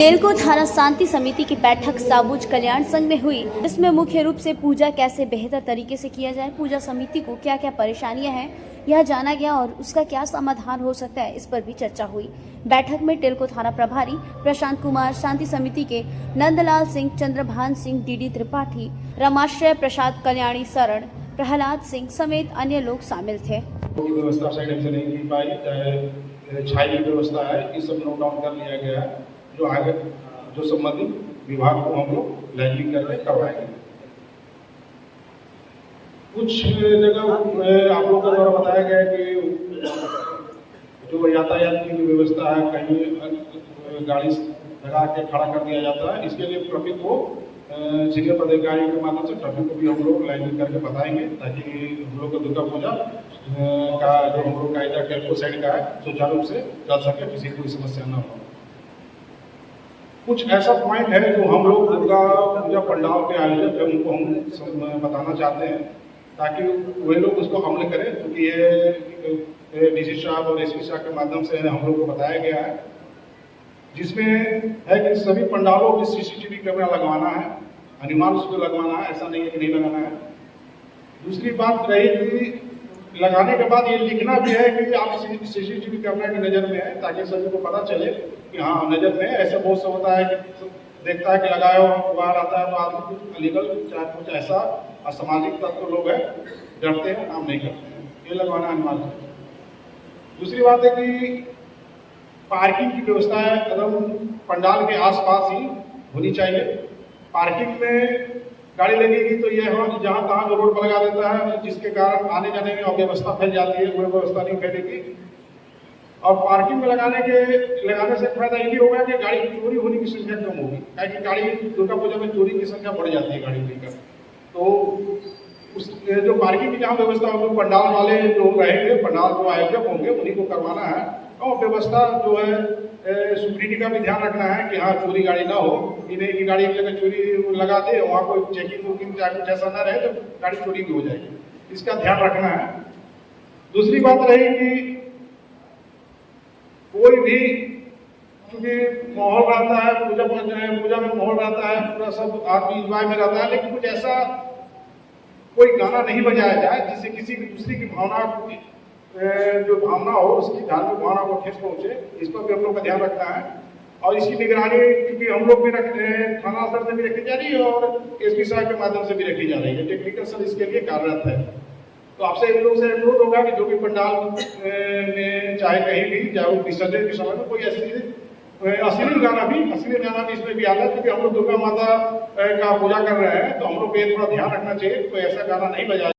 तेलको थाना शांति समिति की बैठक साबुज कल्याण संघ में हुई, जिसमें मुख्य रूप से पूजा कैसे बेहतर तरीके से किया जाए, पूजा समिति को क्या क्या परेशानियां हैं यह जाना गया और उसका क्या समाधान हो सकता है, इस पर भी चर्चा हुई। बैठक में तेलको थाना प्रभारी प्रशांत कुमार, शांति समिति के नंदलाल सिंह, चंद्रभान सिंह, डीडी त्रिपाठी, रमाश्रय प्रसाद, कल्याणी शरण, प्रहलाद सिंह समेत अन्य लोग शामिल थे। व्यवस्था सही ढंग से नहीं की पाई, चाहे छाई की व्यवस्था है, इस सब नोट डाउन कर लिया गया है। जो आगे जो संबंधित विभाग को हम लोग लैंडिंग करके करवाएंगे। कुछ जगह आप लोगों को द्वारा बताया गया कि जो यातायात की व्यवस्था है, कहीं गाड़ी लगा के खड़ा कर दिया जाता है, इसके लिए ट्रैफिक को सीनियर पदाधिकारी के माध्यम से ट्रैफिक को भी हम लोग लाइनिंग करके बताएंगे, ताकि हम लोग को दुर्गा पूजा का जो हम लोग का इधर टेल्को साइड का है सुचारू रूप से चल सके, किसी कोई समस्या न हो। कुछ ऐसा पॉइंट है जो हम लोग दुर्गा पूजा पंडाल के आयोजक है उनको हम बताना चाहते हैं, ताकि वे लोग उसको अमल करें, क्योंकि ये डीसी साहब और एसपी साहब के माध्यम से हम लोग को बताया गया है, जिसमें है कि सभी पंडालों में सीसीटीवी कैमरा लगवाना है, अनिवार्य रूप से लगवाना है, ऐसा नहीं है कि नहीं लगाना है। दूसरी बात रही कि लगाने के बाद ये लिखना भी है कि आप सीसीटीवी कैमरा की नज़र में है, ताकि सभी को पता चले कि हाँ नज़र में है। ऐसा बहुत सा होता है कि देखता है कि लगाया हुआ रहता है तो आदमी कुछ अलीगल चाहे कुछ ऐसा असामाजिक तत्व लोग हैं, डरते हैं, काम नहीं करते हैं, ये लगवाना अनिवार्य है। दूसरी बात है कि पार्किंग की व्यवस्था है कदम पंडाल के आसपास ही होनी चाहिए। पार्किंग में गाड़ी लगेगी तो यह जहाँ तहाँ जो रोड पर लगा देता है, जिसके कारण आने जाने में अव्यवस्था फैल जाती है, वो व्यवस्था नहीं फैलेगी। और पार्किंग में लगाने से फायदा ये भी होगा कि गाड़ी की चोरी होने की संख्या कम होगी, क्योंकि गाड़ी दुर्गा पूजा में चोरी की संख्या बढ़ जाती है गाड़ी लेकर। तो उस जो पार्किंग की जहाँ व्यवस्था होगी, पंडाल वाले जो रहेंगे, पंडाल जो आयोजक होंगे उन्हीं को करवाना है। और व्यवस्था जो है सिक्योरिटी का भी ध्यान रखना है कि हाँ चोरी गाड़ी ना हो, नहीं की गाड़ी एक जगह चोरी लगा दे, वहाँ कोई चेकिंग वुकिंग जैसा ना रहे तो गाड़ी चोरी भी हो जाएगी, इसका ध्यान रखना है। दूसरी बात रही कि कोई भी, क्योंकि माहौल रहता है पूजा में माहौल रहता है, पूरा सब आदमी इंजॉय में रहता है, लेकिन कुछ ऐसा कोई गाना नहीं बजाया जाए जिससे किसी की दूसरी की भावना जो भावना हो, उसकी धार्मिक भावना को ठेस पहुंचे, इस पर भी हम लोग का ध्यान रखना है। और इसकी निगरानी क्योंकि हम लोग भी थाना स्तर से भी रखी जा रही है और एसपी साहब के माध्यम से भी रखी जा रही है, टेक्निकल सब इसके लिए कार्यरत है। तो आपसे इन लोग से अनुरोध होगा कि जो भी पंडाल में चाहे कहीं भी, चाहे वो विसर्जन के समय में कोई ऐसी अश्लील गाना भी इसमें भी आता है, क्योंकि हम लोग दुर्गा माता का पूजा कर रहे हैं, तो हम लोग को ये थोड़ा ध्यान रखना चाहिए, कोई ऐसा गाना नहीं बजाए।